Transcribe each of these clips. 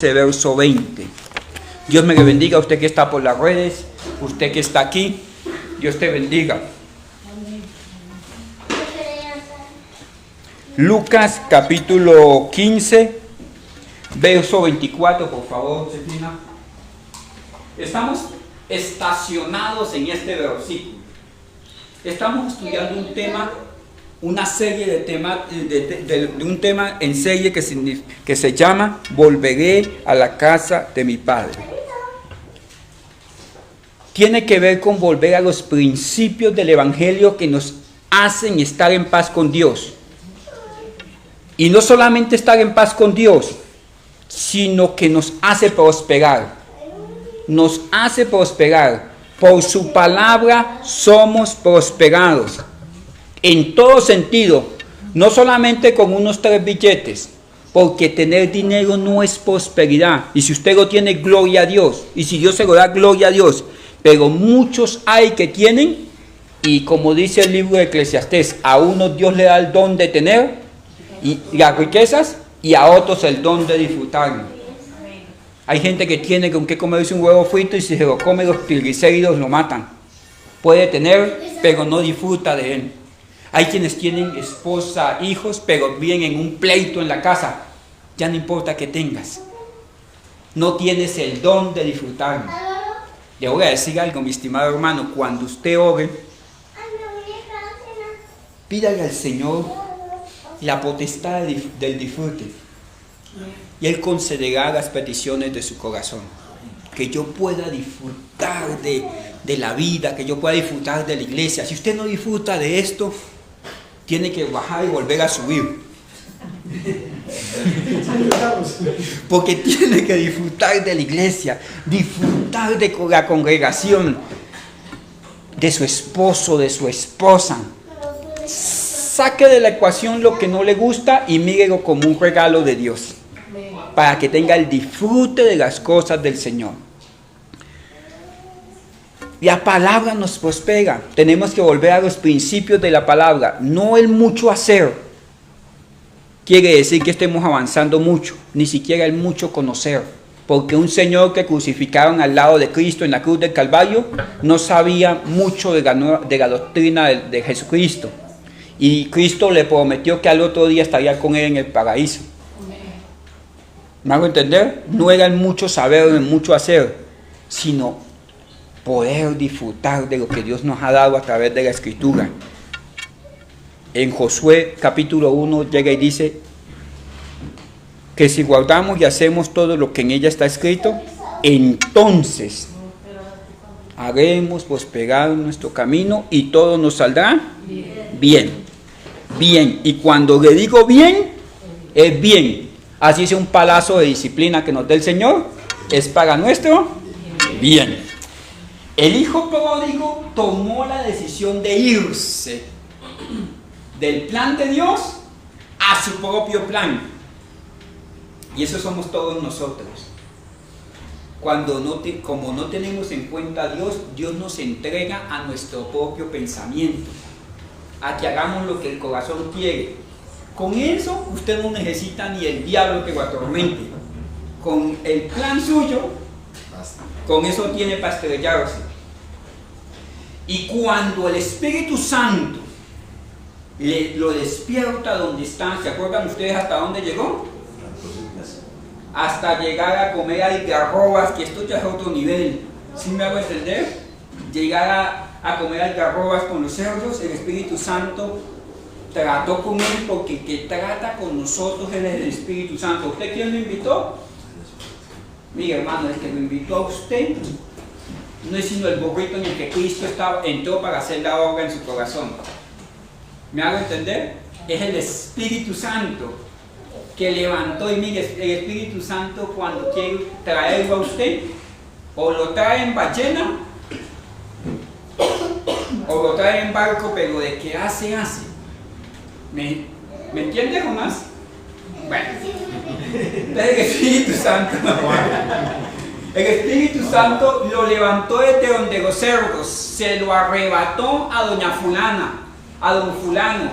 Verso 20. Dios me bendiga, usted que está por las redes, usted que está aquí, Dios te bendiga. Lucas capítulo 15, verso 24, por favor, Josefina. Estamos estacionados en este versículo. Estamos estudiando un tema, una serie de temas, de un tema en serie que se llama Volveré a la casa de mi Padre. Tiene que ver con volver a los principios del Evangelio que nos hacen estar en paz con Dios. Y no solamente estar en paz con Dios, sino que nos hace prosperar. Nos hace prosperar. Por su palabra somos prosperados. En todo sentido, no solamente con unos 3 billetes, porque tener dinero no es prosperidad. Y si usted lo tiene, gloria a Dios. Y si Dios se lo da, gloria a Dios. Pero muchos hay que tienen, y como dice el libro de Eclesiastés, a unos Dios le da el don de tener y las riquezas, y a otros el don de disfrutarlo. Hay gente que tiene con qué comerse un huevo frito, y si se lo come, los triglicéridos lo matan. Puede tener, pero no disfruta de él. Hay quienes tienen esposa, hijos, pero viven en un pleito en la casa. Ya no importa que tengas. No tienes el don de disfrutarlo. Le voy a decir algo, mi estimado hermano. Cuando usted ore, pídale al Señor la potestad del disfrute. Y Él concederá las peticiones de su corazón. Que yo pueda disfrutar de la vida, que yo pueda disfrutar de la iglesia. Si usted no disfruta de esto, tiene que bajar y volver a subir. Porque tiene que disfrutar de la iglesia, disfrutar de la congregación, de su esposo, de su esposa. Saque de la ecuación lo que no le gusta y mírelo como un regalo de Dios, para que tenga el disfrute de las cosas del Señor. La palabra nos prospera. Tenemos que volver a los principios de la palabra. No el mucho hacer quiere decir que estemos avanzando mucho, ni siquiera el mucho conocer. Porque un Señor que crucificaron al lado de Cristo en la cruz del Calvario no sabía mucho de la doctrina de Jesucristo. Y Cristo le prometió que al otro día estaría con él en el paraíso. ¿Me hago entender? No era el mucho saber, el mucho hacer, sino poder disfrutar de lo que Dios nos ha dado a través de la Escritura. En Josué capítulo 1 llega y dice que si guardamos y hacemos todo lo que en ella está escrito, entonces haremos prosperar nuestro camino y todo nos saldrá bien. Bien. Y cuando le digo bien, es bien. Así es un palazo de disciplina que nos dé el Señor, es para nuestro bien. El hijo pródigo tomó la decisión de irse del plan de Dios a su propio plan. Y eso somos todos nosotros. Como no tenemos en cuenta a Dios, Dios nos entrega a nuestro propio pensamiento, a que hagamos lo que el corazón quiere. Con eso usted no necesita ni el diablo que lo atormente. Con el plan suyo, con eso tiene para estrellarse. Y cuando el Espíritu Santo lo despierta donde está, ¿se acuerdan ustedes hasta dónde llegó? Hasta llegar a comer algarrobas, que esto ya es otro nivel. ¿Sí me hago entender? Llegar a comer algarrobas con los cerdos. El Espíritu Santo trató con él, porque el que trata con nosotros es el Espíritu Santo. ¿Usted quién lo invitó? Mira, hermano, el que lo invitó a usted no es sino el burrito en el que Cristo entró para hacer la obra en su corazón. ¿Me hago entender? Es el Espíritu Santo que levantó. Y mire, el Espíritu Santo, cuando quiere traerlo a usted, o lo trae en ballena o lo trae en barco, pero de que hace. ¿Me entiende, Jonás? Bueno, entonces el Espíritu Santo el Espíritu Santo lo levantó desde donde los cerdos, se lo arrebató a doña fulana, a don fulano,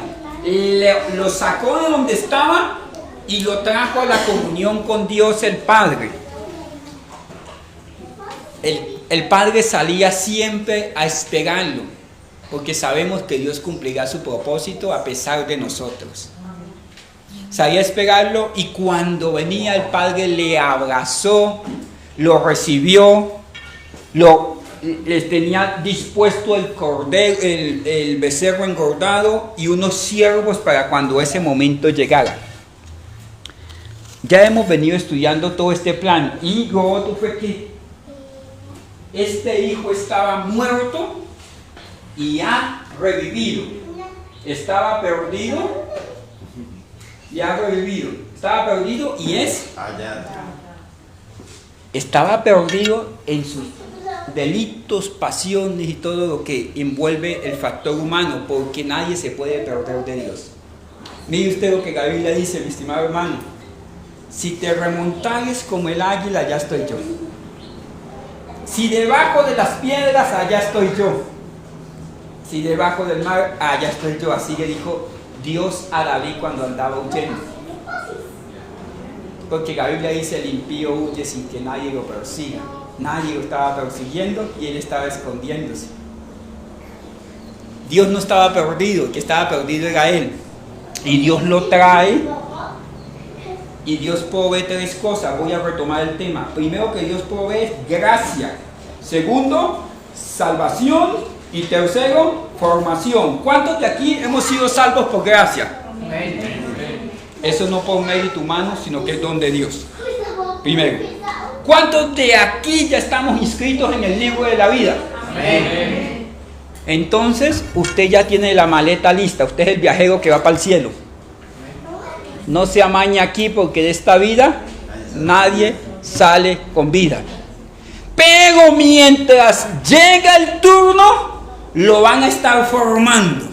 lo sacó de donde estaba y lo trajo a la comunión con Dios el Padre. El Padre salía siempre a esperarlo, porque sabemos que Dios cumplirá su propósito a pesar de nosotros. Salía a esperarlo y cuando venía el Padre le abrazó, lo recibió, les tenía dispuesto el cordero, el becerro engordado y unos ciervos para cuando ese momento llegara. Ya hemos venido estudiando todo este plan y lo otro fue que este hijo estaba muerto y ha revivido. Estaba perdido y ha revivido. Estaba perdido y es hallado. Estaba perdido en sus delitos, pasiones y todo lo que envuelve el factor humano, porque nadie se puede perder de Dios. Mire usted lo que la Biblia dice, mi estimado hermano. Si te remontares como el águila, allá estoy yo. Si debajo de las piedras, allá estoy yo. Si debajo del mar, allá estoy yo. Así le dijo Dios a David cuando andaba huyendo. Porque la Biblia dice, el impío huye sin que nadie lo persiga. Nadie lo estaba persiguiendo y él estaba escondiéndose. Dios no estaba perdido, el que estaba perdido era él. Y Dios lo trae. Y Dios provee tres cosas. Voy a retomar el tema. Primero, que Dios provee gracia. Segundo, salvación. Y tercero, formación. ¿Cuántos de aquí hemos sido salvos por gracia? Amén. Eso no por mérito humano, sino que es don de Dios. Primero, ¿cuántos de aquí ya estamos inscritos en el libro de la vida? Amén. Entonces, usted ya tiene la maleta lista. Usted es el viajero que va para el cielo. No se amañe aquí, porque de esta vida nadie sale con vida. Pero mientras llega el turno, lo van a estar formando.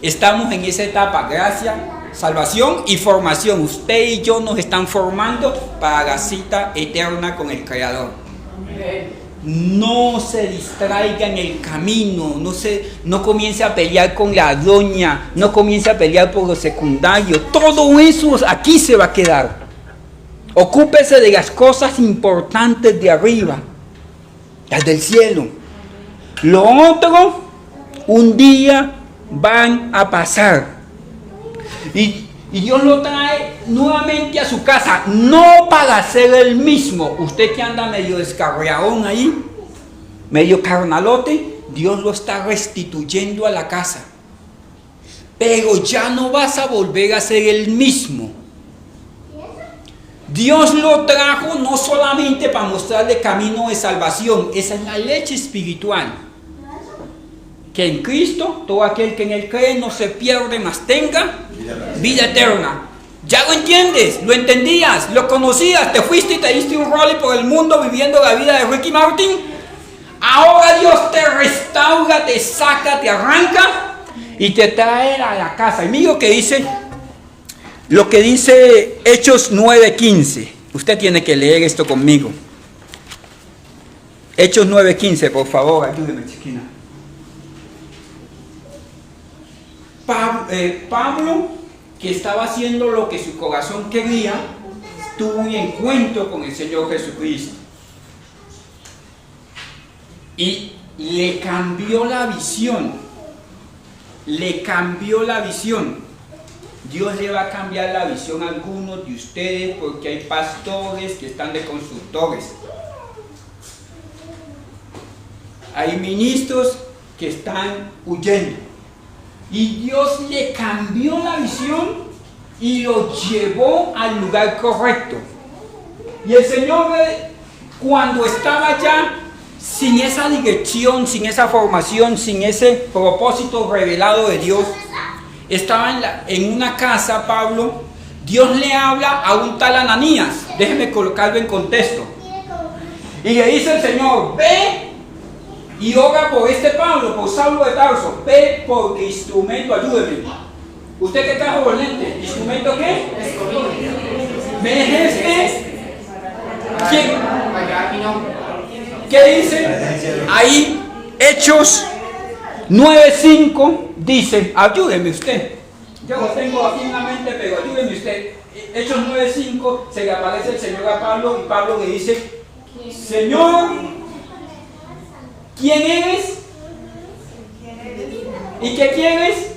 Estamos en esa etapa, gracia, salvación y formación. Usted y yo nos están formando para la cita eterna con el Creador. No se distraiga en el camino, no comience a pelear con la doña, no comience a pelear por lo secundario. Todo eso aquí se va a quedar. Ocúpese de las cosas importantes de arriba, las del cielo. Lo otro, un día van a pasar. Y Dios lo trae nuevamente a su casa, no para ser el mismo. Usted que anda medio descarriadón ahí, medio carnalote, Dios lo está restituyendo a la casa. Pero ya no vas a volver a ser el mismo. Dios lo trajo no solamente para mostrarle camino de salvación, esa es la leche espiritual. Que en Cristo, todo aquel que en Él cree no se pierde, mas tenga vida eterna. Ya lo entiendes, lo entendías, lo conocías, te fuiste y te diste un rol por el mundo viviendo la vida de Ricky Martin. Ahora Dios te restaura, te saca, te arranca y te trae a la casa. Y mira lo que dice Hechos 9:15. Usted tiene que leer esto conmigo. Hechos 9:15, por favor, ayúdeme, chiquina. Pablo, que estaba haciendo lo que su corazón quería, tuvo un encuentro con el Señor Jesucristo. Y le cambió la visión. Le cambió la visión. Dios le va a cambiar la visión a algunos de ustedes, porque hay pastores que están de constructores. Hay ministros que están huyendo. Y Dios le cambió la visión y lo llevó al lugar correcto. Y el Señor, cuando estaba ya sin esa dirección, sin esa formación, sin ese propósito revelado de Dios, estaba en una casa, Pablo. Dios le habla a un tal Ananías. Déjeme colocarlo en contexto. Y le dice el Señor: ve y ora por este Pablo, por Saulo de Tarso. Ve porque instrumento, ayúdeme. ¿Usted qué trajo los lentes? ¿Instrumento qué? ¿Me es este? ¿Quién? ¿Qué dice? Ahí, Hechos 9:5 dice, ayúdeme usted. Yo lo tengo aquí en la mente, pero ayúdeme usted. Hechos 9:5 se le aparece el Señor a Pablo y Pablo le dice: Señor, ¿quién eres? ¿Y qué quieres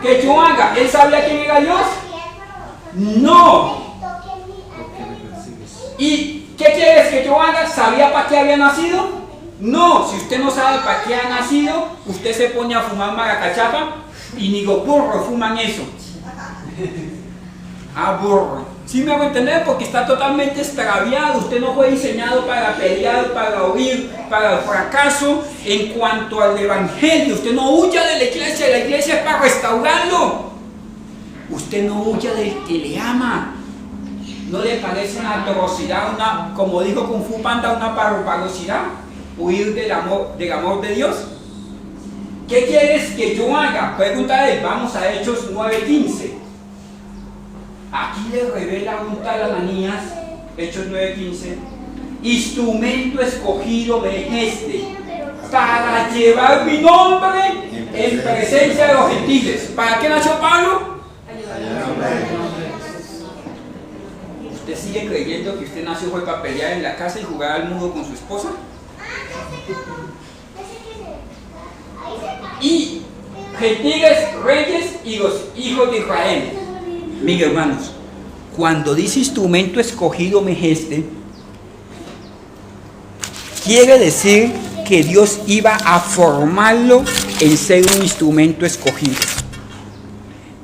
que yo haga? ¿Él sabía quién era Dios? No. ¿Y qué quieres que yo haga? ¿Sabía para qué había nacido? No. Si usted no sabe para qué ha nacido, usted se pone a fumar maracachapa y ni los burros fuman eso. Burro. ¿Sí me hago entender? Porque está totalmente extraviado. Usted no fue diseñado para pelear, para huir, para el fracaso en cuanto al evangelio. Usted no huya de la iglesia es para restaurarlo. Usted no huya del que le ama. ¿No le parece una atrocidad, como dijo Kung Fu Panda, una barbarosidad? Huir del amor de Dios. ¿Qué quieres que yo haga? Pregunta él. Vamos a Hechos 9:15. Aquí le revela un tal Ananías, Hechos 9:15, instrumento escogido me es este, para llevar mi nombre en presencia de los gentiles. ¿Para qué nació Pablo? ¿Usted sigue creyendo que usted nació fue para pelear en la casa y jugar al mudo con su esposa? Y gentiles, reyes y los hijos de Israel. Mis hermanos, cuando dice instrumento escogido me es este, quiere decir que Dios iba a formarlo en ser un instrumento escogido.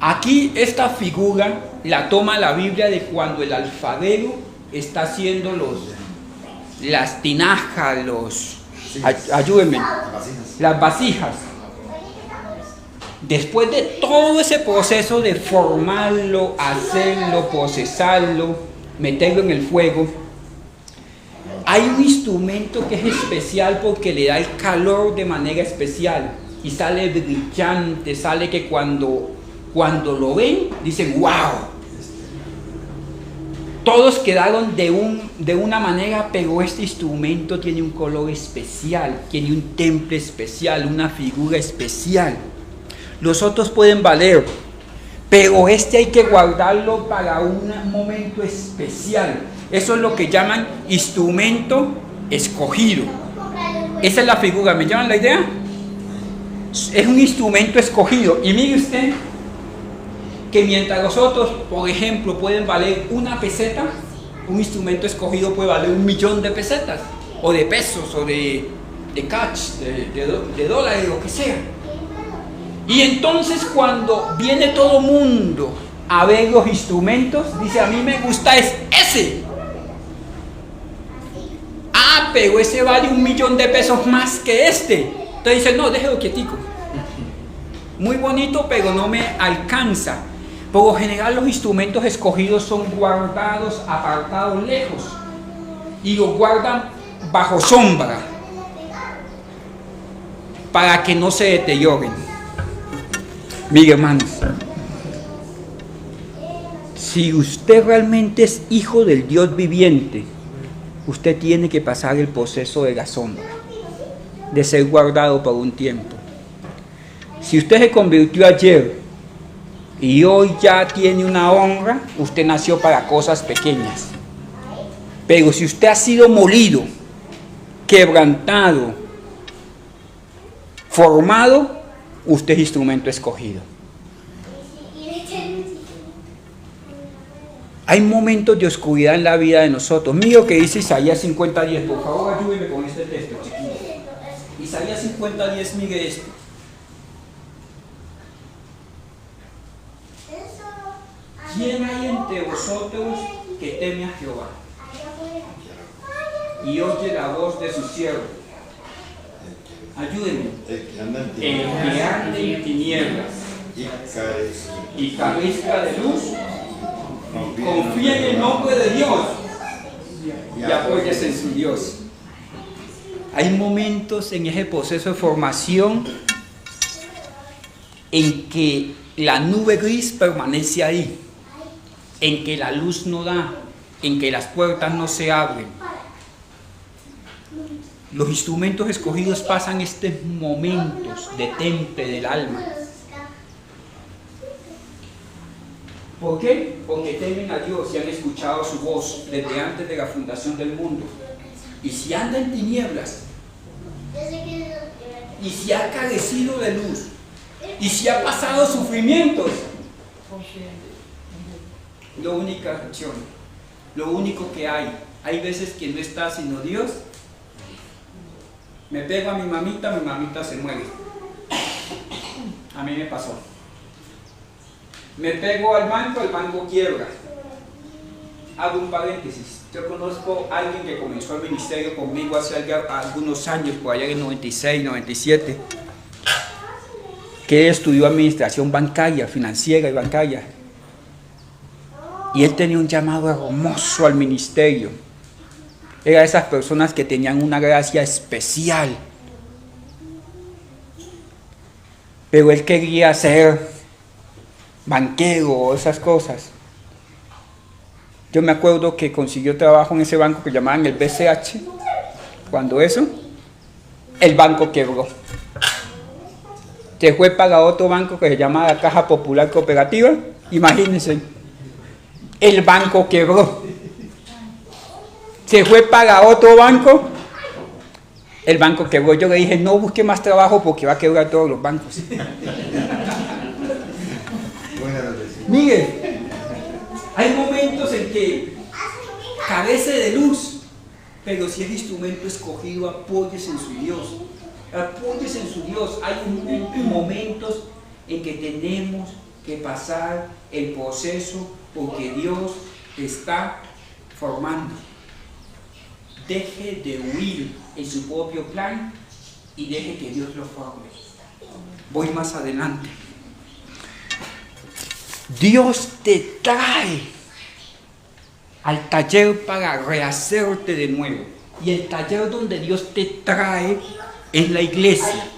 Aquí esta figura la toma la Biblia de cuando el alfarero está haciendo las tinajas, ayúdenme, las vasijas. Después de todo ese proceso de formarlo, hacerlo, procesarlo, meterlo en el fuego, hay un instrumento que es especial porque le da el calor de manera especial y sale brillante, sale que cuando lo ven, dicen ¡wow! Todos quedaron de una manera, pero este instrumento tiene un color especial, tiene un temple especial, una figura especial. Los otros pueden valer, pero este hay que guardarlo para un momento especial. Eso es lo que llaman instrumento escogido. Esa es la figura, ¿me llaman la idea? Es un instrumento escogido. Y mire usted que mientras los otros, por ejemplo, pueden valer una peseta, un instrumento escogido puede valer 1.000.000 de pesetas, o de pesos, o de cash, de dólares, lo que sea. Y entonces cuando viene todo mundo a ver los instrumentos, dice, a mí me gusta es ese. Pero ese vale 1.000.000 de pesos más que este. Entonces dice, no, déjelo quietico. Muy bonito, pero no me alcanza. Por lo general los instrumentos escogidos son guardados, apartados lejos. Y los guardan bajo sombra, para que no se deterioren. Mire, hermanos, si usted realmente es hijo del Dios viviente, usted tiene que pasar el proceso de la sombra, de ser guardado por un tiempo. Si usted se convirtió ayer y hoy ya tiene una honra, usted nació para cosas pequeñas. Pero si usted ha sido molido, quebrantado, formado, usted es instrumento escogido. Hay momentos de oscuridad en la vida de nosotros. Mira lo que dice Isaías 50:10. Por favor, ayúdeme con este texto, chiquillos. Isaías 50:10, mire esto. ¿Quién hay entre vosotros que teme a Jehová y oye la voz de su siervo? Ayúdenme. El que ande en tinieblas y carezca de luz, confía en el nombre de Dios y apóyese en su Dios. Hay momentos en ese proceso de formación en que la nube gris permanece ahí, en que la luz no da, en que las puertas no se abren. Los instrumentos escogidos pasan estos momentos de temple del alma. ¿Por qué? Porque temen a Dios y han escuchado su voz desde antes de la fundación del mundo. Y si anda en tinieblas, y si ha carecido de luz, y si ha pasado sufrimientos, la única opción, lo único que hay veces que no está sino Dios. Me pego a mi mamita se muere. A mí me pasó. Me pego al banco quiebra. Hago un paréntesis. Yo conozco a alguien que comenzó el ministerio conmigo hace algunos años, por allá en 96, 97, que estudió administración bancaria, financiera y bancaria. Y él tenía un llamado hermoso al ministerio. Era de esas personas que tenían una gracia especial. Pero él quería ser banquero o esas cosas. Yo me acuerdo que consiguió trabajo en ese banco que llamaban el BCH. Cuando el banco quebró. Se fue para otro banco que se llama la Caja Popular Cooperativa. Imagínense, el banco quebró. Se fue para otro banco, el banco quebró. Yo le dije, no busque más trabajo porque va a quebrar todos los bancos. Mire, hay momentos en que carece de luz, pero si es instrumento escogido, apóyese en su Dios. Apóyese en su Dios. Hay momentos en que tenemos que pasar el proceso porque Dios está formando. Deje de huir en su propio plan y deje que Dios lo forme. Voy más adelante. Dios te trae al taller para rehacerte de nuevo. Y el taller donde Dios te trae es la iglesia.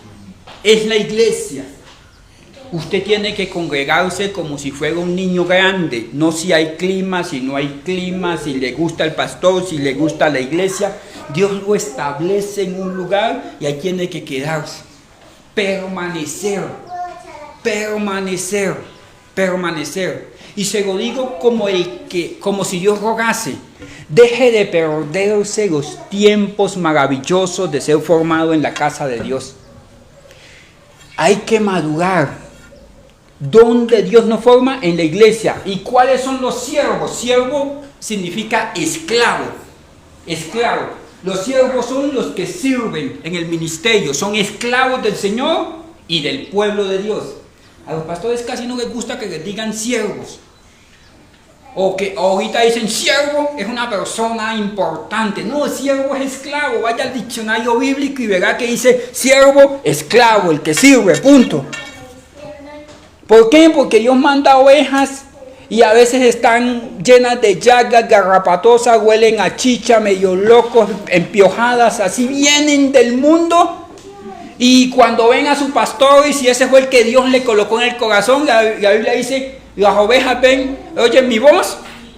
Es la iglesia. Usted tiene que congregarse como si fuera un niño grande, no si hay clima, si no hay clima, si le gusta el pastor, si le gusta la iglesia. Dios lo establece en un lugar y ahí tiene que quedarse. Permanecer, permanecer, permanecer. Y se lo digo como si Dios rogase. Deje de perderse los tiempos maravillosos de ser formado en la casa de Dios. Hay que madurar. ¿Dónde Dios nos forma? En la iglesia. ¿Y cuáles son los siervos? Siervo significa esclavo. Esclavo. Los siervos son los que sirven en el ministerio. Son esclavos del Señor y del pueblo de Dios. A los pastores casi no les gusta que les digan siervos. O que ahorita dicen siervo es una persona importante. No, siervo es esclavo. Vaya al diccionario bíblico y verá que dice siervo, esclavo, el que sirve, punto. ¿Por qué? Porque Dios manda ovejas y a veces están llenas de llagas, garrapatosas, huelen a chicha, medio locos, empiojadas, así vienen del mundo. Y cuando ven a su pastor, y si ese fue el que Dios le colocó en el corazón, la Biblia dice, las ovejas ven, oyen mi voz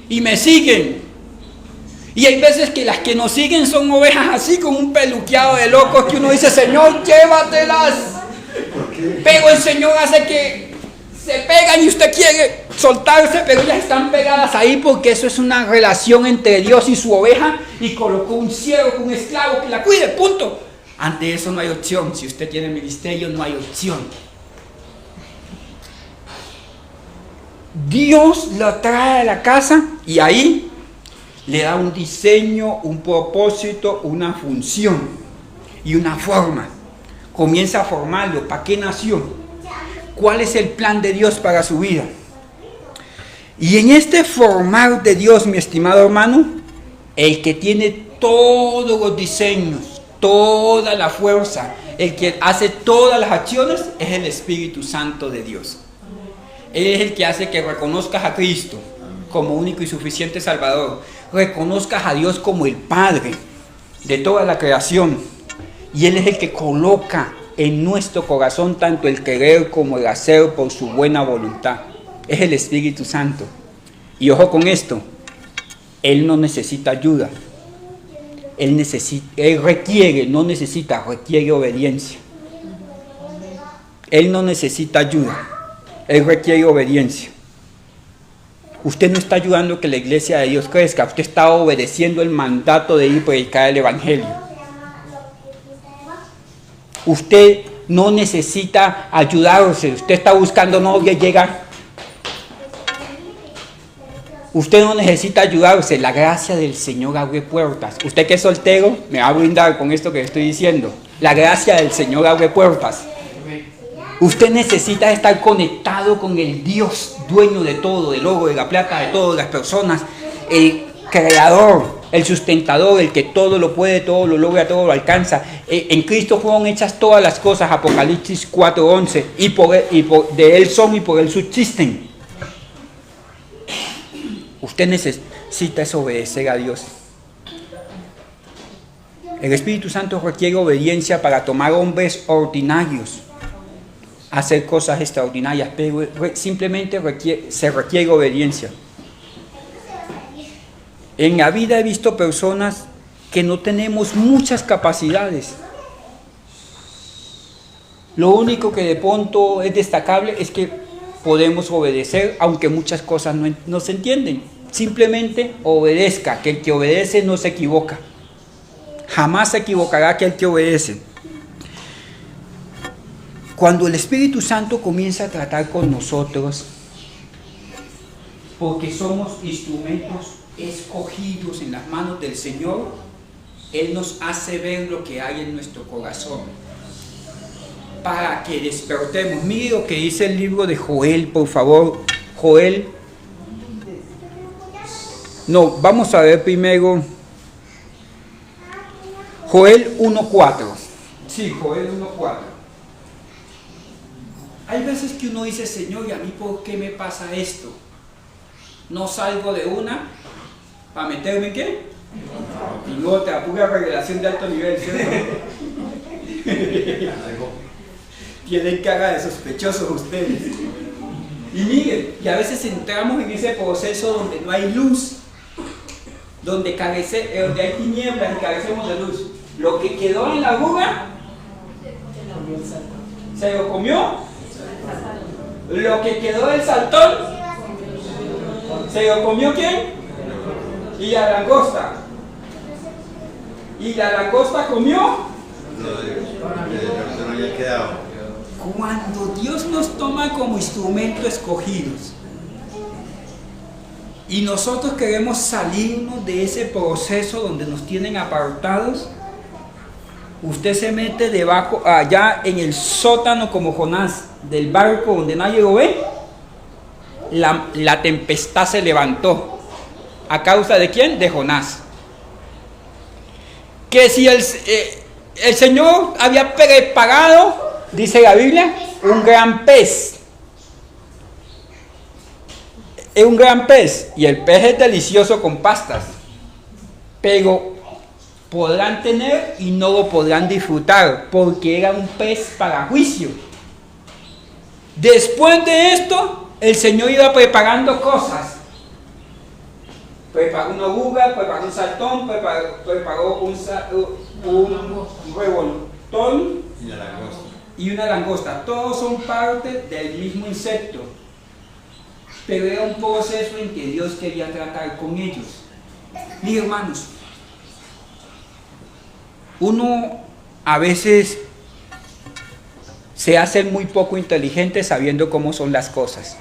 y me siguen. Y hay veces que las que nos siguen son ovejas así con un peluqueado de locos que uno dice, Señor, llévatelas. Pero el Señor hace que se pegan y usted quiere soltarse, pero ellas están pegadas ahí porque eso es una relación entre Dios y su oveja y colocó un siervo, un esclavo que la cuide, punto. Ante eso no hay opción. Si usted tiene ministerio, no hay opción. Dios lo trae a la casa y ahí le da un diseño, un propósito, una función y una forma. Comienza a formarlo. ¿Para qué nació? ¿Cuál es el plan de Dios para su vida? Y en este formar de Dios, mi estimado hermano, el que tiene todos los diseños, toda la fuerza, el que hace todas las acciones es el Espíritu Santo de Dios. Él es el que hace que reconozcas a Cristo como único y suficiente Salvador. Reconozcas a Dios como el Padre de toda la creación. Y Él es el que coloca en nuestro corazón tanto el querer como el hacer por su buena voluntad. Es el Espíritu Santo. Y ojo con esto, Él no necesita ayuda. Él requiere, no necesita, requiere obediencia. Él no necesita ayuda. Él requiere obediencia. usted no está ayudando a que la iglesia de Dios crezca, usted está obedeciendo el mandato de ir a predicar el evangelio. Usted no necesita ayudarse, usted está buscando novia y llegar. Usted no necesita ayudarse, la gracia del Señor abre puertas. Usted que es soltero, me va a brindar con esto que estoy diciendo. La gracia del Señor abre puertas. Usted necesita estar conectado con el Dios, dueño de todo, del oro, de la plata, de todas las personas, el creador, el sustentador, el que todo lo puede, todo lo logra, todo lo alcanza. En Cristo fueron hechas todas las cosas, Apocalipsis 4:11, de Él son y por Él subsisten. Usted necesita obedecer a Dios. El Espíritu Santo requiere obediencia para tomar hombres ordinarios, hacer cosas extraordinarias, pero simplemente se requiere obediencia. En la vida he visto personas que no tenemos muchas capacidades. Lo único que de pronto es destacable es que podemos obedecer, aunque muchas cosas no se entienden. Simplemente obedezca, que el que obedece no se equivoca. Jamás se equivocará que el que obedece. Cuando el Espíritu Santo comienza a tratar con nosotros, porque somos instrumentos escogidos en las manos del Señor, Él nos hace ver lo que hay en nuestro corazón, para que despertemos. Mire lo que dice el libro de Joel, por favor. Joel. No, vamos a ver primero Joel 1:4. Sí, Joel 1:4. Hay veces que uno dice, Señor, ¿y a mí por qué me pasa esto? No salgo de una para meterme en ¿qué? En otra, pura revelación de alto nivel, ¿cierto? Tienen cara de sospechosos ustedes. Y miren, y a veces entramos en ese proceso donde no hay luz, donde hay tinieblas y carecemos de luz. Lo que quedó en la aguja se lo comió. Lo que quedó del saltón se lo comió ¿quién? Y la langosta. Y la langosta comió. Cuando Dios nos toma como instrumento escogidos y nosotros queremos salirnos de ese proceso donde nos tienen apartados, usted se mete debajo, allá en el sótano como Jonás, del barco donde nadie lo ve. La tempestad se levantó. ¿A causa de quién? De Jonás. Que si el Señor había preparado, dice la Biblia, un gran pez. Es un gran pez. Y el pez es delicioso con pastas. Pero podrán tener y no lo podrán disfrutar, porque era un pez para juicio. Después de esto, el Señor iba preparando cosas. Preparó una oruga, preparó un saltón, preparó un revoltón y una langosta. Todos son parte del mismo insecto. Pero era un proceso en que Dios quería tratar con ellos. Mis hermanos, uno a veces se hace muy poco inteligente sabiendo cómo son las cosas.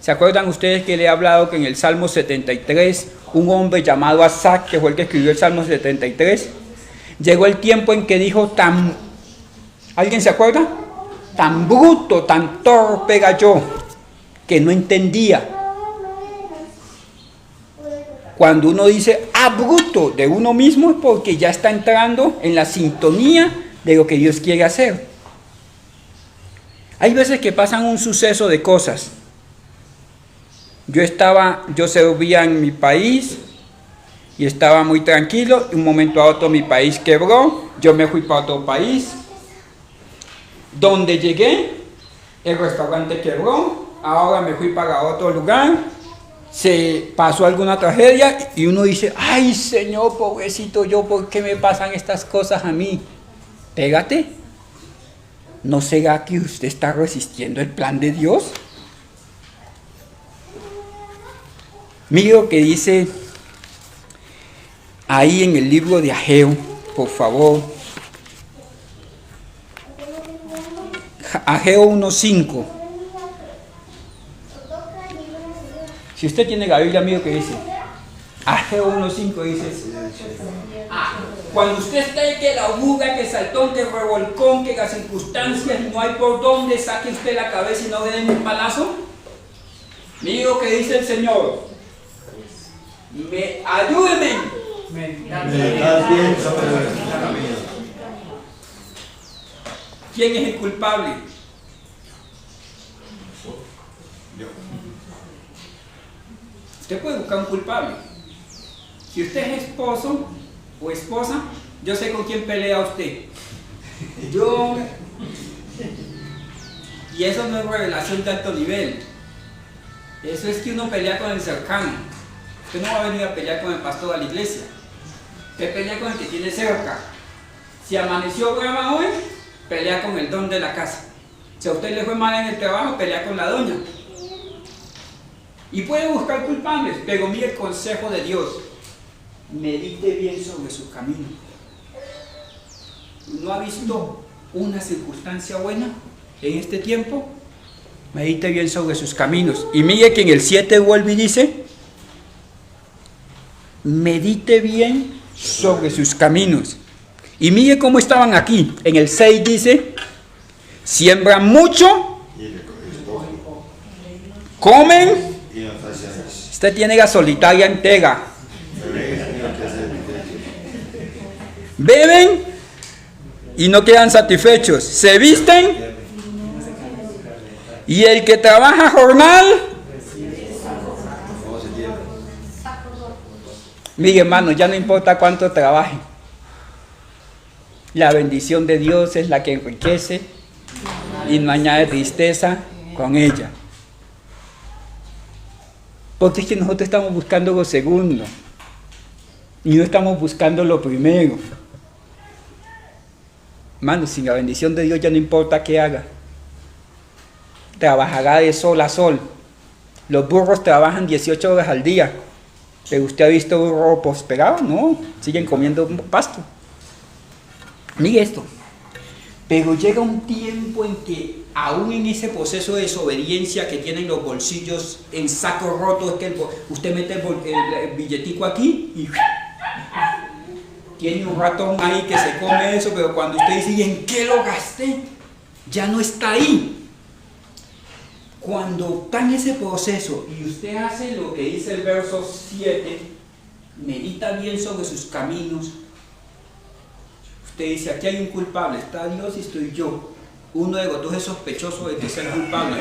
¿Se acuerdan ustedes que le he hablado que en el Salmo 73, un hombre llamado Asaf, que fue el que escribió el Salmo 73, llegó el tiempo en que dijo ¿alguien se acuerda? Tan bruto, tan torpe era yo, que no entendía. Cuando uno dice bruto de uno mismo es porque ya está entrando en la sintonía de lo que Dios quiere hacer. Hay veces que pasan un suceso de cosas. Yo servía en mi país y estaba muy tranquilo. De un momento a otro mi país quebró. Yo me fui para otro país. Donde llegué, el restaurante quebró. Ahora me fui para otro lugar. Se pasó alguna tragedia y uno dice, ay Señor, pobrecito yo, ¿por qué me pasan estas cosas a mí? Pégate. ¿No será que usted está resistiendo el plan de Dios? Mire lo que dice ahí en el libro de Ageo, por favor. Ageo 1:5. Si usted tiene la Biblia, mire lo que dice. Ageo 1:5 dice: cuando usted esté que la buga, que saltón, que revolcón, que las circunstancias no hay por dónde, saque usted la cabeza y no le den un palazo. Mire lo que dice el Señor. Ayúdeme. ¿Quién es el culpable? Usted puede buscar un culpable. Si usted es esposo o esposa, yo sé con quién pelea usted. Y eso no es revelación de alto nivel. Eso es que uno pelea con el cercano. Usted no va a venir a pelear con el pastor de la iglesia. Usted pelea con el que tiene cerca. Si amaneció brava hoy, pelea con el don de la casa. Si a usted le fue mal en el trabajo, pelea con la doña. Y puede buscar culpables, pero mire el consejo de Dios. Medite bien sobre su camino. ¿No ha visto una circunstancia buena en este tiempo? Medite bien sobre sus caminos. Y mire que en el 7 vuelve y dice: medite bien sobre sus caminos. Y mire cómo estaban aquí. En el 6 dice: siembran mucho, comen. Usted tiene la solitaria entera. Beben y no quedan satisfechos. Se visten y el que trabaja jornal. Mire, hermano, ya no importa cuánto trabaje. La bendición de Dios es la que enriquece y no añade tristeza con ella. Porque es que nosotros estamos buscando lo segundo y no estamos buscando lo primero. Hermano, sin la bendición de Dios ya no importa qué haga. Trabajará de sol a sol. Los burros trabajan 18 horas al día. ¿Pero usted ha visto burro prosperado? No, siguen comiendo pasto. Mire esto. Pero llega un tiempo en que, aún en ese proceso de desobediencia que tienen los bolsillos en saco roto, es que usted mete el billetico aquí y tiene un ratón ahí que se come eso, pero cuando usted dice: ¿y en qué lo gasté? Ya no está ahí. Cuando está en ese proceso y usted hace lo que dice el verso 7, medita bien sobre sus caminos. Usted dice: aquí hay un culpable, está Dios y estoy yo. Uno de los dos es sospechoso de que sea el culpable.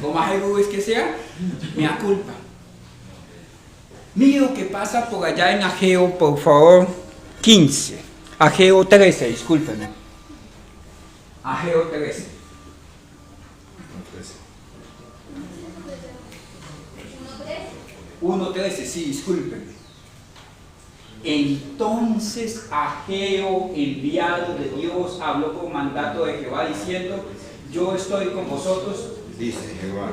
Por más egoísta que sea, me da culpa. Mire lo que pasa por allá en Ageo, por favor, 15. Ageo 13, discúlpenme. Ageo 13. 1:13, sí, discúlpenme. Entonces Ageo, enviado de Dios, habló por mandato de Jehová diciendo: yo estoy con vosotros, dice Jehová.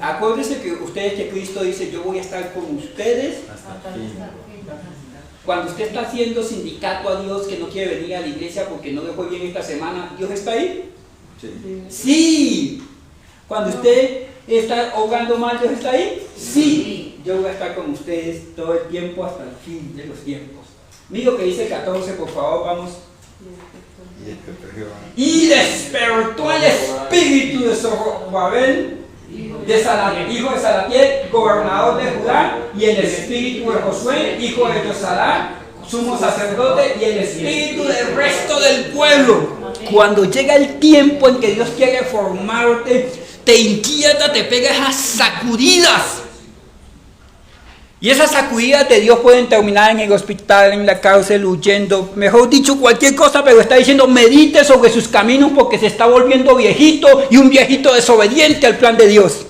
Acuérdense que ustedes, que Cristo dice: yo voy a estar con ustedes hasta el fin. Cuando usted está haciendo sindicato a Dios, que no quiere venir a la iglesia porque no le fue bien esta semana, ¿Dios está ahí? Sí. Sí. Cuando usted está orando mal, ¿Dios está ahí? Sí. Yo voy a estar con ustedes todo el tiempo hasta el fin de los tiempos. Mira lo que dice 14, por favor, vamos. Y despertó el espíritu de Zorobabel, hijo de Salatiel, gobernador de Judá, y el espíritu de Josué, hijo de Josadá, sumo sacerdote, y el espíritu del resto del pueblo. Cuando llega el tiempo en que Dios quiere formarte, te inquieta, te pega esas sacudidas. Y esas sacudidas de Dios pueden terminar en el hospital, en la cárcel, huyendo, mejor dicho, cualquier cosa, pero está diciendo: medite sobre sus caminos porque se está volviendo viejito, y un viejito desobediente al plan de Dios.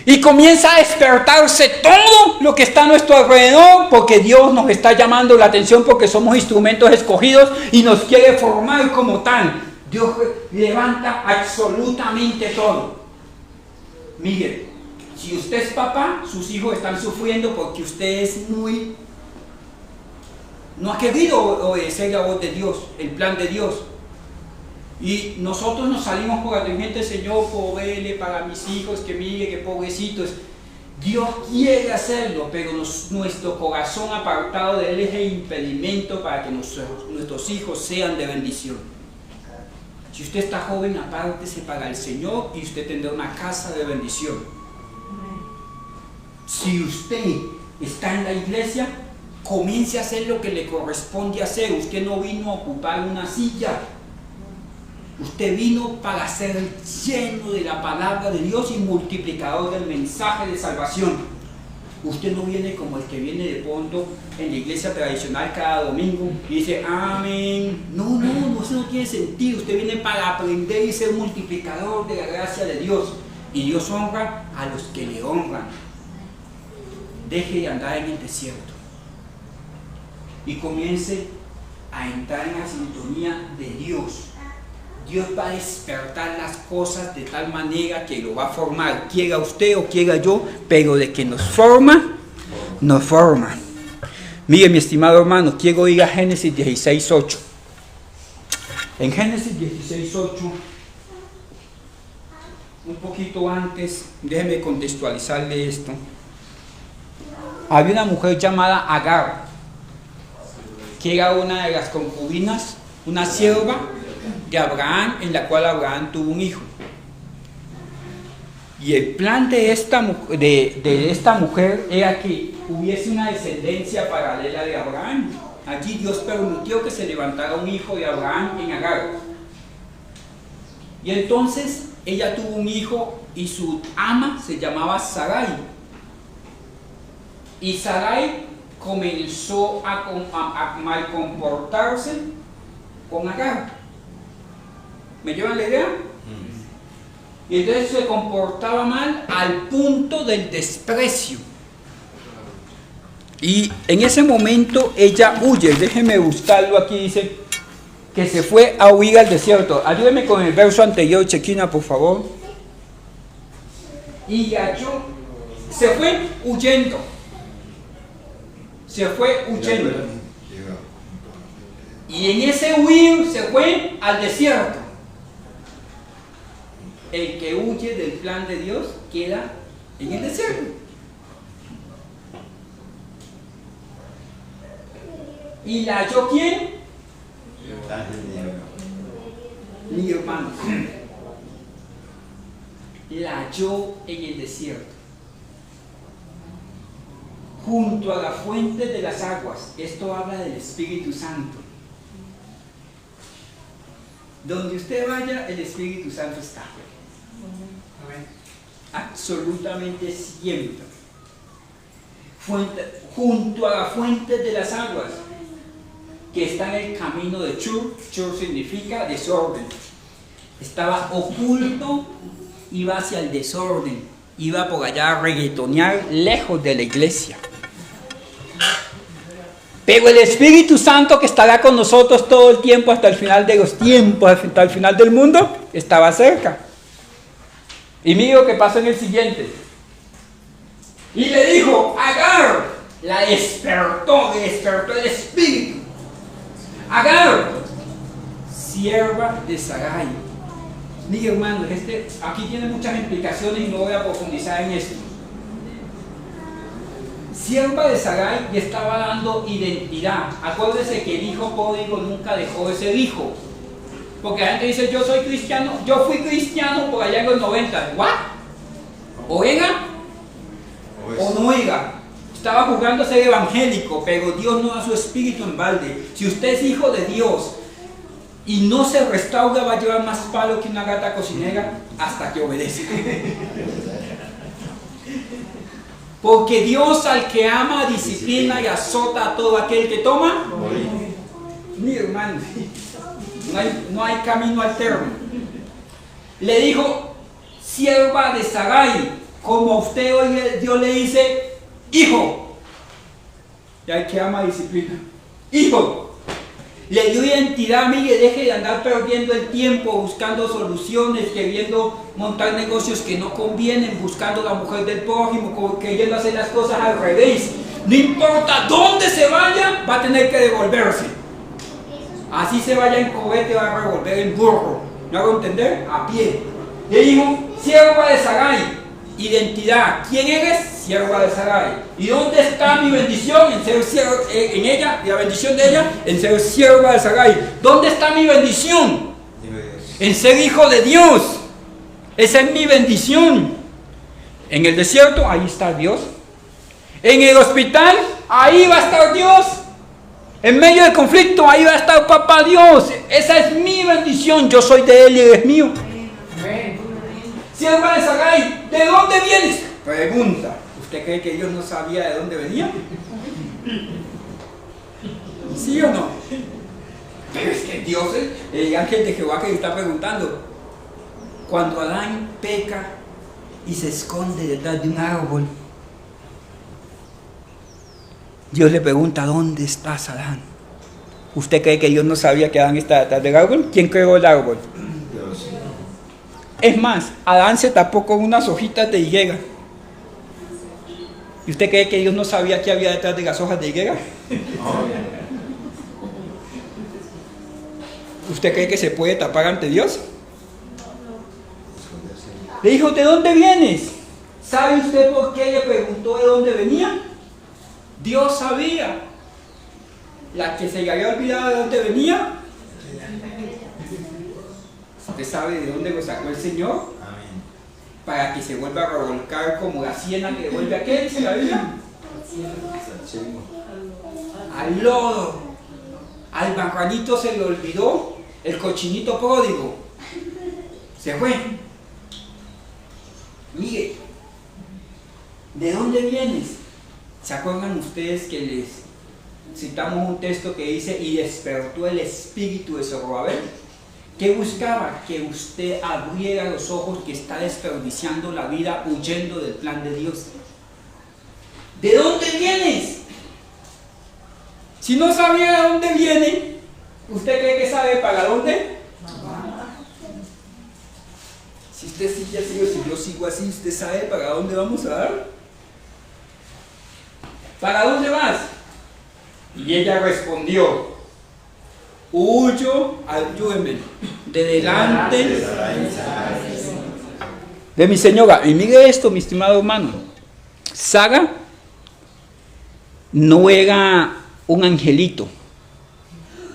Y comienza a despertarse todo lo que está a nuestro alrededor, porque Dios nos está llamando la atención, porque somos instrumentos escogidos y nos quiere formar como tal. Dios levanta absolutamente todo. Mire, Si usted es papá, sus hijos están sufriendo porque usted no ha querido obedecer la voz de Dios, el plan de Dios. Y nosotros nos salimos por la tangente, Señor, provee para mis hijos, que mire, que pobrecitos. Dios quiere hacerlo, pero nuestro corazón apartado de Él es el impedimento para que nuestros hijos sean de bendición. Si usted está joven, apártese para el Señor y usted tendrá una casa de bendición. Si usted está en la iglesia, comience a hacer lo que le corresponde hacer. Usted no vino a ocupar una silla. Usted vino para ser lleno de la palabra de Dios y multiplicador del mensaje de salvación. Usted no viene como el que viene de pronto en la iglesia tradicional cada domingo y dice amén. No, eso no tiene sentido. Usted viene para aprender y ser multiplicador de la gracia de Dios. Y Dios honra a los que le honran. Deje de andar en el desierto y comience a entrar en la sintonía de Dios. Dios va a despertar las cosas de tal manera que lo va a formar, quiera usted o quiera yo, pero de que nos forma, nos forma. Mire, mi estimado hermano, quiero ir a Génesis 16:8. En Génesis 16:8, un poquito antes, déjeme contextualizarle esto. Había una mujer llamada Agar, que era una de las concubinas, una sierva de Abraham, en la cual Abraham tuvo un hijo. Y el plan de esta mujer era que hubiese una descendencia paralela de Abraham. Allí Dios permitió que se levantara un hijo de Abraham en Agar. Y entonces ella tuvo un hijo y su ama se llamaba Sarai. Y Sarai comenzó a mal comportarse con Agar. ¿Me llevan la idea? Y entonces se comportaba mal al punto del desprecio. Y en ese momento ella huye. Déjeme buscarlo aquí. Dice que se fue a huir al desierto. Ayúdeme con el verso anterior, Chequina, por favor. Y halló, se fue huyendo. Se fue huyendo. Y en ese huir se fue al desierto. El que huye del plan de Dios queda en el desierto. ¿Y la halló quién? Mi hermano. La halló en el desierto, junto a la fuente de las aguas. Esto habla del Espíritu Santo. Donde usted vaya, el Espíritu Santo está. Absolutamente siempre. Junto a la fuente de las aguas, que está en el camino de Shur. Shur significa desorden. Estaba oculto, iba hacia el desorden, iba por allá a reggaetonear lejos de la iglesia. Pero el Espíritu Santo, que estará con nosotros todo el tiempo hasta el final de los tiempos, hasta el final del mundo, estaba cerca. Y mire lo que pasa en el siguiente. Y le dijo, Agar, la despertó el Espíritu. Agar, sierva de Sarai. Mire, hermano, aquí tiene muchas implicaciones y no voy a profundizar en esto. Sierva de Sarai, y estaba dando identidad. Acuérdese que el hijo pródigo nunca dejó de ser hijo. Porque la gente dice, yo soy cristiano, yo fui cristiano por allá en los 90. ¿What? ¿Oiga? ¿O no oiga? Estaba jugando a ser evangélico, pero Dios no da su espíritu en balde. Si usted es hijo de Dios y no se restaura, va a llevar más palo que una gata cocinera hasta que obedece. Porque Dios al que ama disciplina y azota a todo aquel que toma. Mi hermano, no hay camino alterno. Le dijo, sierva de Sarai, como usted hoy Dios le dice, hijo. Y al que ama disciplina, hijo. Le dio identidad, mire, deje de andar perdiendo el tiempo buscando soluciones, queriendo montar negocios que no convienen, buscando la mujer del prójimo, queriendo hacer las cosas al revés. No importa dónde se vaya, va a tener que devolverse. Así se vaya en cohete, va a revolver en burro. ¿Me hago entender? A pie. Le dijo, sierva de Sarai. Identidad. ¿Quién eres? Sierva de Sarai. ¿Y dónde está mi bendición? En ser sierva, en ella, y la bendición de ella, en ser sierva de Sarai. ¿Dónde está mi bendición? En ser hijo de Dios. Esa es mi bendición. En el desierto, ahí está Dios. En el hospital, ahí va a estar Dios. En medio del conflicto, ahí va a estar papá Dios. Esa es mi bendición. Yo soy de Él y Él es mío. Sierva de Sarai, ¿de dónde vienes? Pregunta. ¿Usted cree que Dios no sabía de dónde venía? ¿Sí o no? Pero es que Dios, el ángel de Jehová que le está preguntando, cuando Adán peca y se esconde detrás de un árbol, Dios le pregunta, ¿dónde estás, Adán? ¿Usted cree que Dios no sabía que Adán está detrás del árbol? ¿Quién creó el árbol? Dios. Es más, Adán se tapó con unas hojitas de higuera. ¿Y usted cree que Dios no sabía qué había detrás de las hojas de higuera? ¿Usted cree que se puede tapar ante Dios? Le dijo, ¿de dónde vienes? ¿Sabe usted por qué le preguntó de dónde venía? Dios sabía. La que se le había olvidado de dónde venía. ¿Usted sabe de dónde lo sacó el Señor? Amén. Para que se vuelva a revolcar como la siena que devuelve a qué, dice la Biblia. Al lodo. Al marranito se le olvidó el cochinito pródigo. Se fue. Mire, ¿de dónde vienes? ¿Se acuerdan ustedes que les citamos un texto que dice, y despertó el espíritu de Zorobabel? ¿Qué buscaba? Que usted abriera los ojos, que está desperdiciando la vida huyendo del plan de Dios. ¿De dónde vienes? Si no sabía de dónde viene, ¿usted cree que sabe para dónde? Si usted sigue así o si yo sigo así, ¿usted sabe para dónde vamos a dar? ¿Para dónde vas? Y ella respondió, huyo, ayúdeme, de delante de mi señora. Y mire esto, mi estimado hermano. Sara no era un angelito,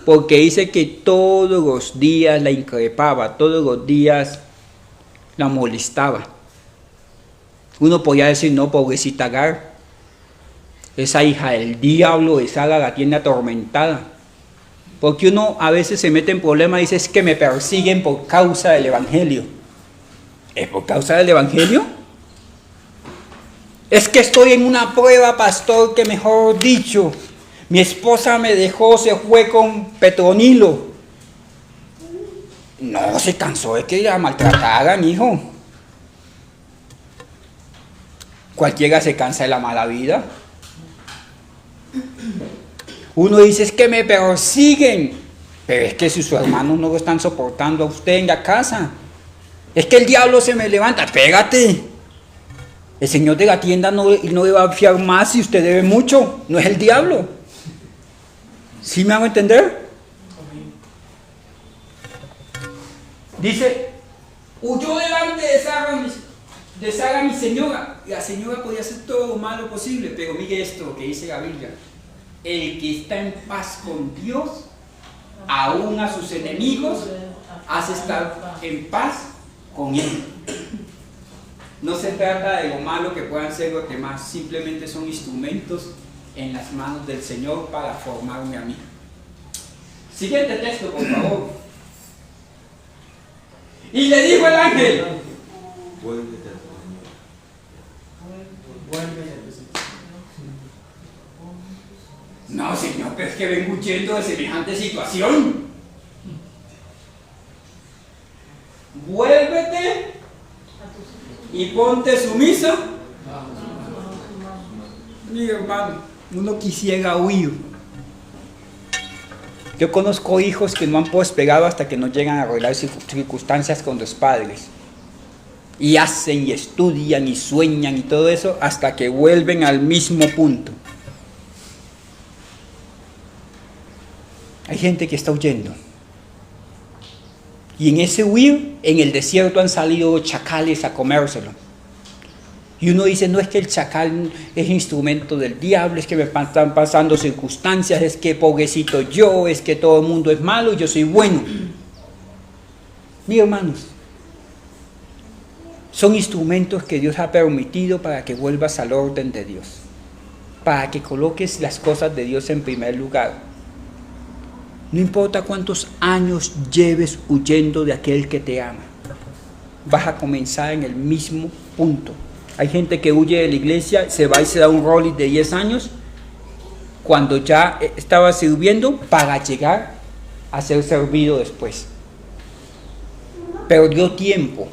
porque dice que todos los días la increpaba, todos los días la molestaba. Uno podría decir, no, pobrecita Agar, esa hija del diablo de Sara la tiene atormentada. Porque uno a veces se mete en problemas y dice, es que me persiguen por causa del Evangelio. ¿Es por causa del Evangelio? Es que estoy en una prueba, pastor, que mejor dicho, mi esposa me dejó, se fue con Petronilo. No, se cansó de que la maltrataran, hijo. Cualquiera se cansa de la mala vida. Uno dice, es que me persiguen, pero es que si sus hermanos no lo están soportando a usted en la casa, es que el diablo se me levanta. Espérate, el señor de la tienda no le va a fiar más si usted debe mucho, no es el diablo. ¿Sí me hago entender? Dice, huyó delante de Sara mi señora. La señora podía hacer todo lo malo posible, pero mire esto que dice la Biblia. El que está en paz con Dios, aún a sus enemigos, hace estar en paz con Él. No se trata de lo malo que puedan ser los demás, simplemente son instrumentos en las manos del Señor para formarme a mí. Siguiente texto, por favor. Y le dijo el ángel, vuélvete a tu Señor. No, Señor, pero es que vengo huyendo de semejante situación. Vuélvete y ponte sumisa. Mira, hermano, uno quisiera huir. Yo conozco hijos que no han prosperado hasta que no llegan a arreglar circunstancias con los padres. Y hacen y estudian y sueñan y todo eso hasta que vuelven al mismo punto. Hay gente que está huyendo. Y en ese huir, en el desierto han salido chacales a comérselo. Y uno dice, no es que el chacal es instrumento del diablo, es que me están pasando circunstancias, es que pobrecito yo, es que todo el mundo es malo y yo soy bueno. Mis hermanos, son instrumentos que Dios ha permitido para que vuelvas al orden de Dios, para que coloques las cosas de Dios en primer lugar. No importa cuántos años lleves huyendo de aquel que te ama, vas a comenzar en el mismo punto. Hay gente que huye de la iglesia, se va y se da un rolling de 10 años, cuando ya estaba sirviendo para llegar a ser servido después. Perdió tiempo.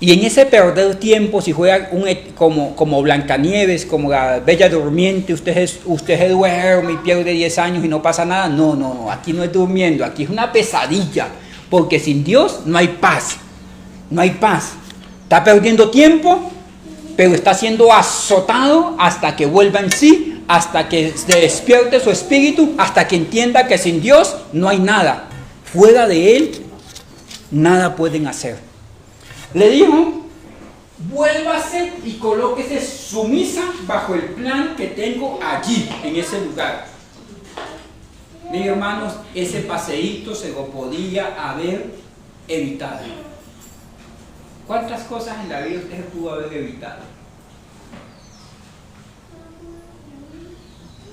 Y en ese perder tiempo, si juega como Blancanieves, como la Bella Durmiente, usted se duerme y pierde 10 años y no pasa nada. No, aquí no es durmiendo, aquí es una pesadilla, porque sin Dios no hay paz, no hay paz. Está perdiendo tiempo, pero está siendo azotado hasta que vuelva en sí, hasta que se despierte su espíritu, hasta que entienda que sin Dios no hay nada. Fuera de Él, nada pueden hacer. Le dijo, vuélvase y colóquese sumisa bajo el plan que tengo allí, en ese lugar. Mis hermanos, ese paseíto se lo podía haber evitado. ¿Cuántas cosas en la vida usted se pudo haber evitado?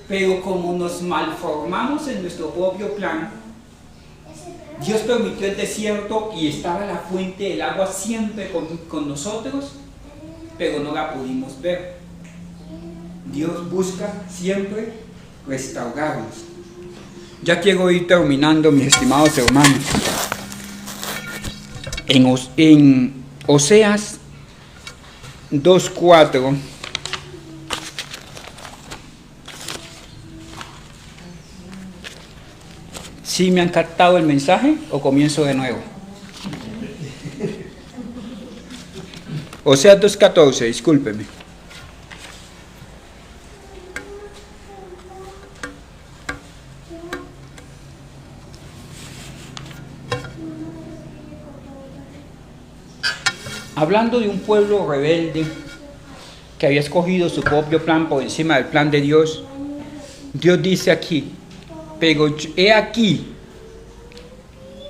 Pero como nos malformamos en nuestro propio plan, Dios permitió el desierto y estaba la fuente del agua siempre con nosotros, pero no la pudimos ver. Dios busca siempre restaurarnos. Ya quiero ir terminando, mis estimados hermanos. En Oseas 2:4 ¿sí me han captado el mensaje o comienzo de nuevo? Oseas 2:14, discúlpeme. Hablando de un pueblo rebelde que había escogido su propio plan por encima del plan de Dios, Dios dice aquí, pero he aquí,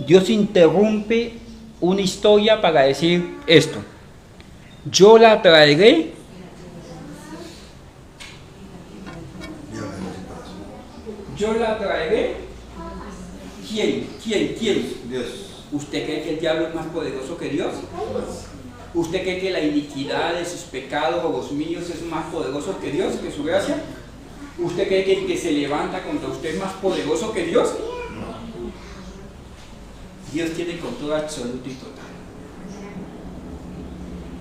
Dios interrumpe una historia para decir esto: yo la traeré ¿quién? Dios. ¿Usted cree que el diablo es más poderoso que Dios? ¿Usted cree que la iniquidad de sus pecados o los míos es más poderoso que Dios, que su gracia? ¿Usted cree que el que se levanta contra usted es más poderoso que Dios? Dios tiene control absoluto y total.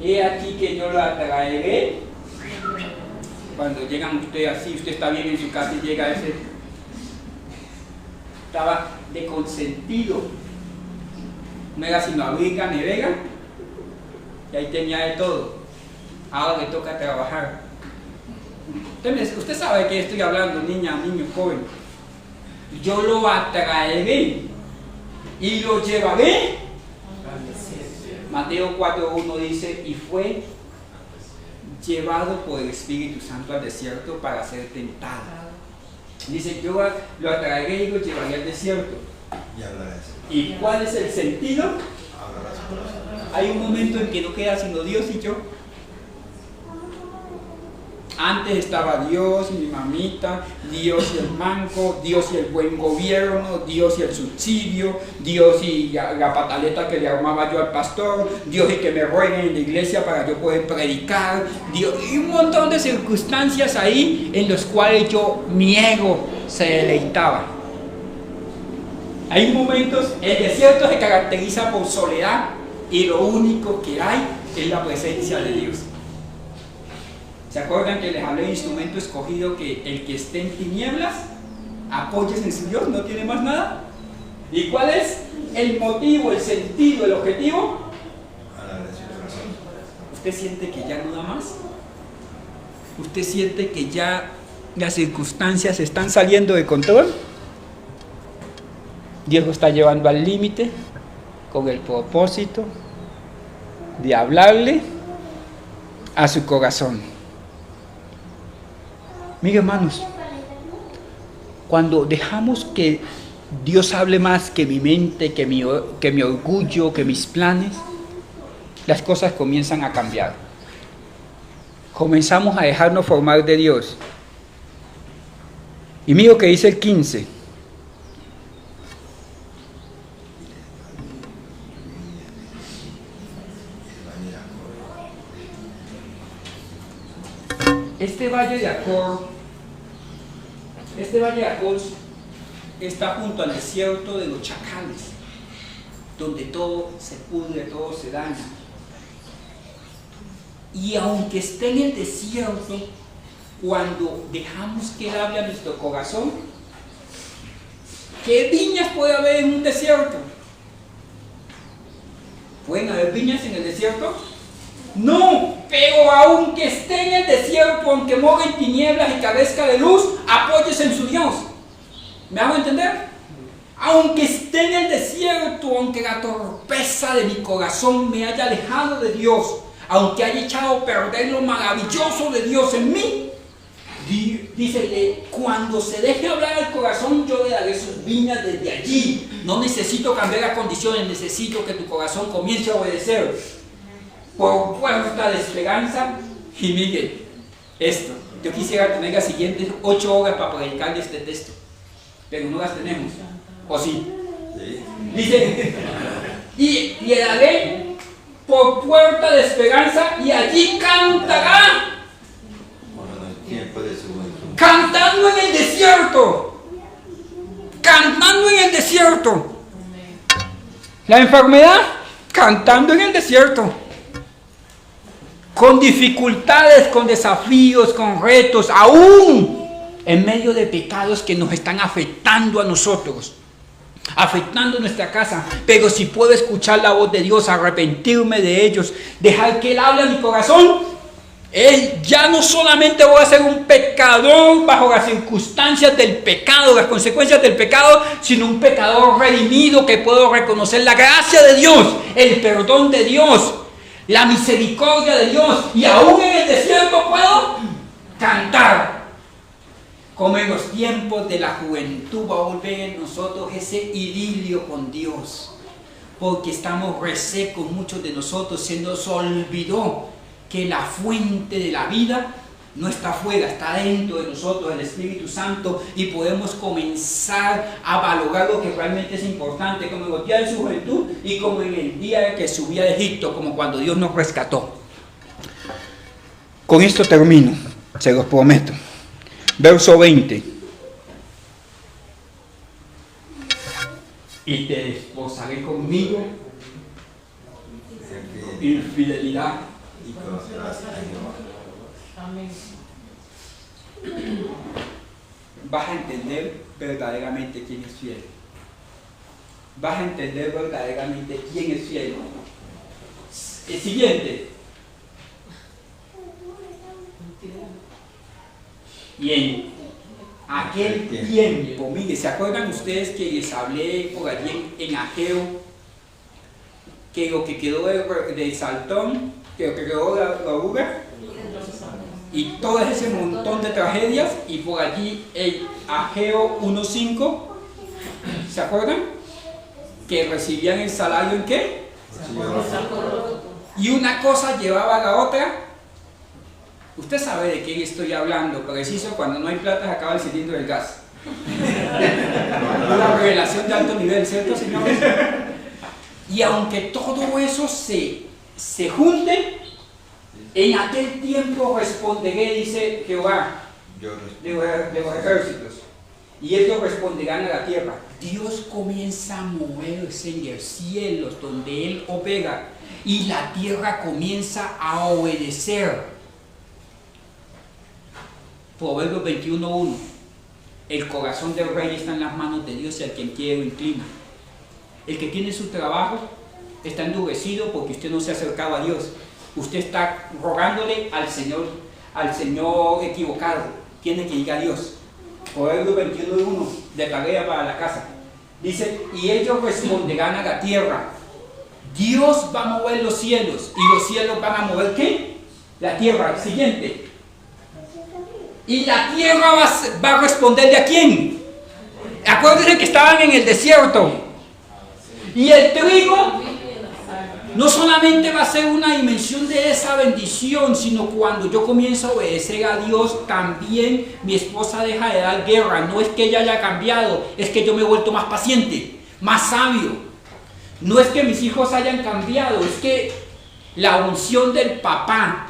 He aquí que yo la traeré. Cuando llegan usted así, usted está bien en su casa y llega ese, estaba de consentido, no era sino abrir la nevera y ahí tenía de todo. Ahora le toca trabajar. Usted sabe de qué estoy hablando, niña, niño, joven. Yo lo atraeré y lo llevaré. Mateo 4:1 dice, y fue llevado por el Espíritu Santo al desierto para ser tentado. Dice, yo lo atraeré y lo llevaré al desierto. ¿Y cuál es el sentido? Hay un momento en que no queda sino Dios y yo. Antes estaba Dios y mi mamita, Dios y el banco, Dios y el buen gobierno, Dios y el subsidio, Dios y la pataleta que le armaba yo al pastor, Dios y que me rueguen en la iglesia para yo poder predicar, Dios, y un montón de circunstancias ahí en los cuales mi ego se deleitaba. Hay momentos, el desierto se caracteriza por soledad y lo único que hay es la presencia de Dios. ¿Se acuerdan que les hablé de instrumento escogido, que el que esté en tinieblas Apóyese en su Dios, no tiene más nada. ¿Y cuál es el motivo, el sentido, el objetivo? ¿Usted siente que ya no da más? ¿Usted siente que ya las circunstancias están saliendo de control? Dios lo está llevando al límite con el propósito de hablarle a su corazón. Mire, hermanos, cuando dejamos que Dios hable más que mi mente, que mi orgullo, que mis planes, las cosas comienzan a cambiar. Comenzamos a dejarnos formar de Dios. Y mire lo que dice el 15. Este valle de Acor está junto al desierto de los chacales, donde todo se pudre, todo se daña. Y aunque esté en el desierto, cuando dejamos que Él hable a nuestro corazón, ¿qué viñas puede haber en un desierto? ¿Pueden haber viñas en el desierto? No, pero aunque esté en el desierto, aunque mora en tinieblas y carezca de luz, apóyese en su Dios. ¿Me hago entender? Aunque esté en el desierto, aunque la torpeza de mi corazón me haya alejado de Dios, aunque haya echado a perder lo maravilloso de Dios en mí, dice, cuando se deje hablar al corazón, yo le daré sus viñas desde allí. No necesito cambiar las condiciones, necesito que tu corazón comience a obedecer. Por puerta de esperanza. Y miren, esto, yo quisiera tener las siguientes 8 horas para predicar este texto, pero no las tenemos, ¿o sí? Sí. Dice, y le daré por puerta de esperanza y allí cantará. Cantando en el desierto. Cantando en el desierto. La enfermedad, cantando en el desierto. Con dificultades, con desafíos, con retos, aún en medio de pecados que nos están afectando a nosotros, afectando nuestra casa. Pero si puedo escuchar la voz de Dios, arrepentirme de ellos, dejar que Él hable a mi corazón, ya no solamente voy a ser un pecador bajo las circunstancias del pecado, las consecuencias del pecado, sino un pecador redimido que puedo reconocer la gracia de Dios, el perdón de Dios, la misericordia de Dios, y aún en el desierto puedo cantar. Como en los tiempos de la juventud va a volver en nosotros ese idilio con Dios, porque estamos resecos, muchos de nosotros, se nos olvidó que la fuente de la vida no está afuera, está dentro de nosotros, el Espíritu Santo, y podemos comenzar a valorar lo que realmente es importante, como en los días de su juventud y como en el día que subía de Egipto, como cuando Dios nos rescató. Con esto termino, se los prometo. Verso 20. Y te desposaré conmigo, infidelidad. Amén. Vas a entender verdaderamente quién es fiel. Vas a entender verdaderamente quién es fiel. El siguiente. Y en aquel tiempo, mire, ¿se acuerdan ustedes que les hablé por allí en Ageo? Que lo que quedó de Saltón, que lo que quedó de la oruga, y todo ese montón de tragedias, y por allí el Ageo 1.5, ¿se acuerdan? Que recibían el salario ¿en qué? Y una cosa llevaba a la otra. Usted sabe de qué estoy hablando, preciso, cuando no hay plata se acaba el cilindro del gas. Una revelación de alto nivel, ¿cierto, señores? Y aunque todo eso se junte, en aquel tiempo responderé, dice Jehová de los ejércitos, y ellos responderán a la tierra. Dios comienza a moverse en los cielos donde Él opera, y la tierra comienza a obedecer. Proverbios 21.1. El corazón del rey está en las manos de Dios y al quien quiere lo inclina. El que tiene su trabajo está endurecido porque usted no se ha acercado a Dios. Usted está rogándole al Señor equivocado. Tiene que ir a Dios. Proverbios 21:1 de tarea para la casa. Dice, y ellos responderán a la tierra. Dios va a mover los cielos y los cielos van a mover ¿qué? La tierra. Siguiente. Y la tierra va a responderle a quién. Acuérdense que estaban en el desierto. Y el trigo no solamente va a ser una dimensión de esa bendición, sino cuando yo comienzo a obedecer a Dios, también mi esposa deja de dar guerra. No es que ella haya cambiado, es que yo me he vuelto más paciente, más sabio. No es que mis hijos hayan cambiado, es que la unción del papá,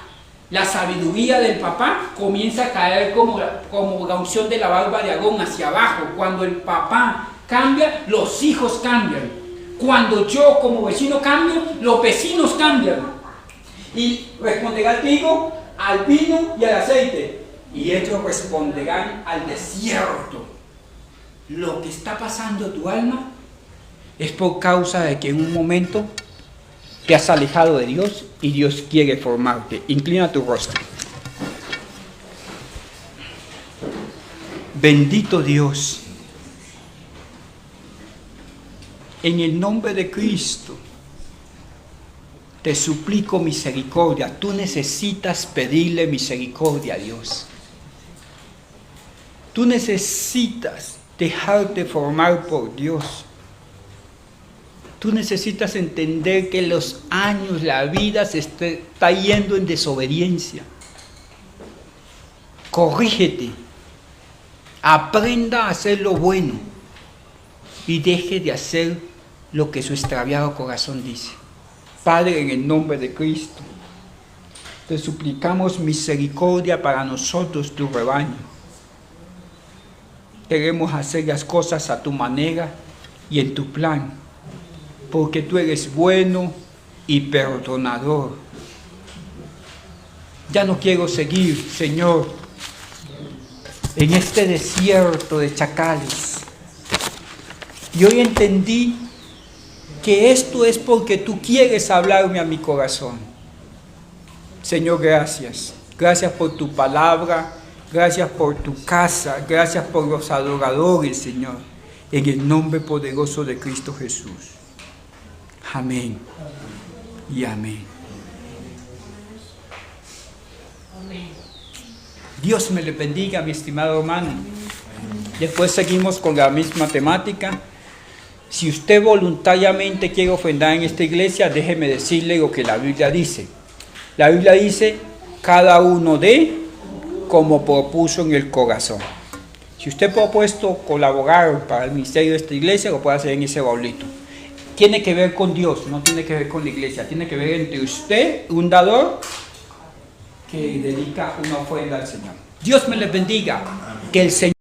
la sabiduría del papá comienza a caer como la unción de la barba de Aarón hacia abajo. Cuando el papá cambia, los hijos cambian. Cuando yo como vecino cambio, los vecinos cambian. Y responderá al trigo, al vino y al aceite. Y ellos responderán al desierto. Lo que está pasando en tu alma es por causa de que en un momento te has alejado de Dios y Dios quiere formarte. Inclina tu rostro. Bendito Dios. En el nombre de Cristo, te suplico misericordia. Tú necesitas pedirle misericordia a Dios. Tú necesitas dejarte formar por Dios. Tú necesitas entender que los años, la vida se está yendo en desobediencia. Corrígete. Aprenda a hacer lo bueno. Y deje de hacer lo que su extraviado corazón dice. Padre, en el nombre de Cristo, te suplicamos misericordia para nosotros, tu rebaño. Queremos hacer las cosas a tu manera y en tu plan, porque tú eres bueno y perdonador. Ya no quiero seguir, Señor, en este desierto de chacales. Y hoy entendí que esto es porque tú quieres hablarme a mi corazón. Señor, gracias. Gracias por tu palabra, gracias por tu casa, gracias por los adoradores, Señor. En el nombre poderoso de Cristo Jesús. Amén y amén. Dios me le bendiga, mi estimado hermano. Después seguimos con la misma temática. Si usted voluntariamente quiere ofrendar en esta iglesia, déjeme decirle lo que la Biblia dice. La Biblia dice, cada uno dé como propuso en el corazón. Si usted ha propuesto colaborar para el ministerio de esta iglesia, lo puede hacer en ese baulito. Tiene que ver con Dios, no tiene que ver con la iglesia. Tiene que ver entre usted, un dador, que dedica una ofrenda al Señor. Dios me les bendiga. Que el Señor